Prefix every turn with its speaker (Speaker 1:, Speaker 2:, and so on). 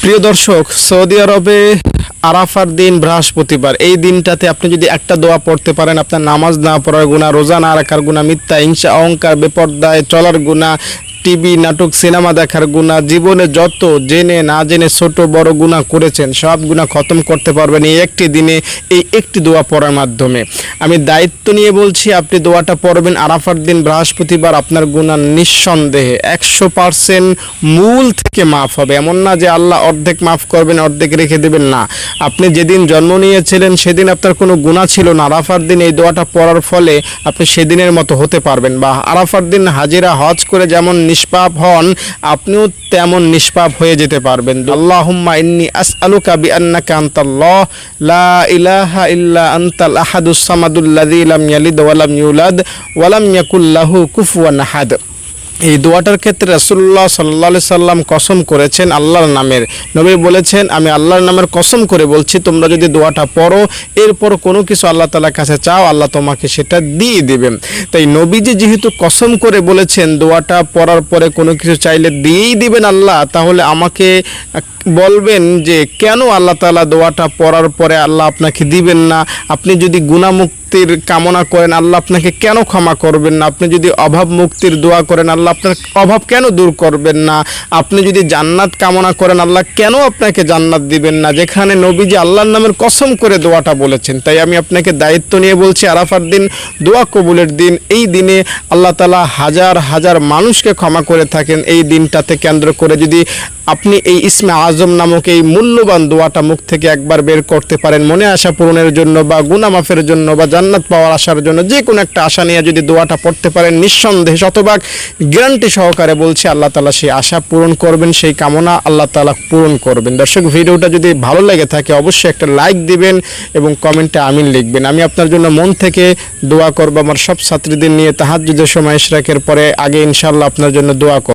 Speaker 1: প্রিয় দর্শক, সৌদি আরবে আরাফার দিন বৃহস্পতিবার, এই দিনটাতে আপনি যদি একটা দোয়া পড়তে পারেন, আপনার নামাজ না পড়ার গুনাহ, রোজা না রাখার গুনাহ, মিথ্যা, হিংসা, অহংকার, বেপরদায় চলার গুনাহ, টিভি, নাটক, সিনেমা দেখার গুনাহ, জীবনে যত জেনে না জেনে ছোট বড় গুনাহ করেছেন সব গুনাহ খতম করতে পারবেন এই একটি দিনে, এই একটি দোয়া পড়ার মাধ্যমে। আমি দায়িত্ব নিয়ে বলছি, আপনি দোয়াটা পড়বেন আরাফার দিন বৃহস্পতিবার, আপনার গুনাহ নিঃসন্দেহে 100% মূল থেকে মাফ হবে। এমন না যে আল্লাহ অর্ধেক মাফ করবেন অর্ধেক রেখে দেবেন, না। আপনি যেদিন জন্ম নিয়েছিলেন সেদিন আপনার কোনো গুনাহ ছিল না, আরাফার দিন এই দোয়াটা পড়ার ফলে আপনি সেদিনের মতো হতে পারবেন। বা আরাফার দিন হাজিরা হজ করে যেমন নিষ্পাপ হন, আপনিও তেমন নিষ্পাপ হয়ে যেতে পারবেন। আল্লাহুম্মা ইন্নী আসআলুকা বিআন্নাকা আনতাল্লাহ লা ইলাহা ইল্লা আনতাল আহাদুস সামাদুল্লাযী লাম ইয়ালিদ ওয়া লাম ইউলাদ ওয়া লাম ইয়াকুল লাহু কুফুয়ান আহাদ। এই দোয়াটার ক্ষেত্রে রাসূলুল্লাহ সাল্লাল্লাহু আলাইহি সাল্লাম কসম করেছেন আল্লাহর নামের। নবী বলেছেন, আমি আল্লাহর নামের কসম করে বলছি, তোমরা যদি দোয়াটা পড়ো, এরপর কোনো কিছু আল্লাহ তাআলার কাছে চাও, আল্লাহ তোমাকে সেটা দিয়ে দেবেন। তাই নবীজি যেহেতু কসম করে বলেছেন দোয়াটা পড়ার পরে কোনো কিছু চাইলে দিয়েই দিবেন আল্লাহ, তাহলে আমাকে বলবেন যে কেন আল্লাহ তাআলা দোয়াটা পড়ার পরে আল্লাহ আপনাকে দিবেন না? আপনি যদি গুনাহ মুক্তির কামনা করেন, আল্লাহ আপনাকে কেন ক্ষমা করবেন না? আপনি যদি অভাব মুক্তির দোয়া করেন, আল্লাহ আপনার অভাব কেন দূর করবেন না? আপনি যদি জান্নাত কামনা করেন, আল্লাহ কেন আপনাকে জান্নাত দিবেন না? যেখানে নবীজি আল্লাহর নামের কসম করে দোয়াটা বলেছেন। তাই আমি আপনাকে দায়িত্ব নিয়ে বলছি, আরাফার দিন দোয়া কবুলের দিন, এই দিনে আল্লাহ তাআলা হাজার হাজার মানুষকে ক্ষমা করে থাকেন। এই দিনটাতে কেন্দ্র করে যদি আপনি এই ইসমে আজম নামক এই মূল্যবান দোয়াটা মুখ থেকে একবার বের করতে পারেন, মনে আশা পূরণের জন্য বা গুনাহ মাফের জন্য বা জান্নাত পাওয়ার আশার জন্য, যে কোনো একটা আশা নিয়ে যদি দোয়াটা পড়তে পারেন, নিঃসন্দেহে শতভাগ গ্যারান্টি সহকারে বলছি আল্লাহ তাআলা সেই আশা পূরণ করবেন, সেই কামনা আল্লাহ তাআলা পূরণ করবেন। দর্শক, ভিডিওটা যদি ভালো লেগে থাকে অবশ্যই একটা লাইক দিবেন এবং কমেন্টে আমিন লিখবেন। আমি আপনার জন্য মন থেকে দোয়া করব, আমার সব ছাত্রীদের নিয়ে তাহাজ্জুদের সময় ইশরাকের পরে আগে ইনশাআল্লাহ আপনার জন্য দোয়া করব।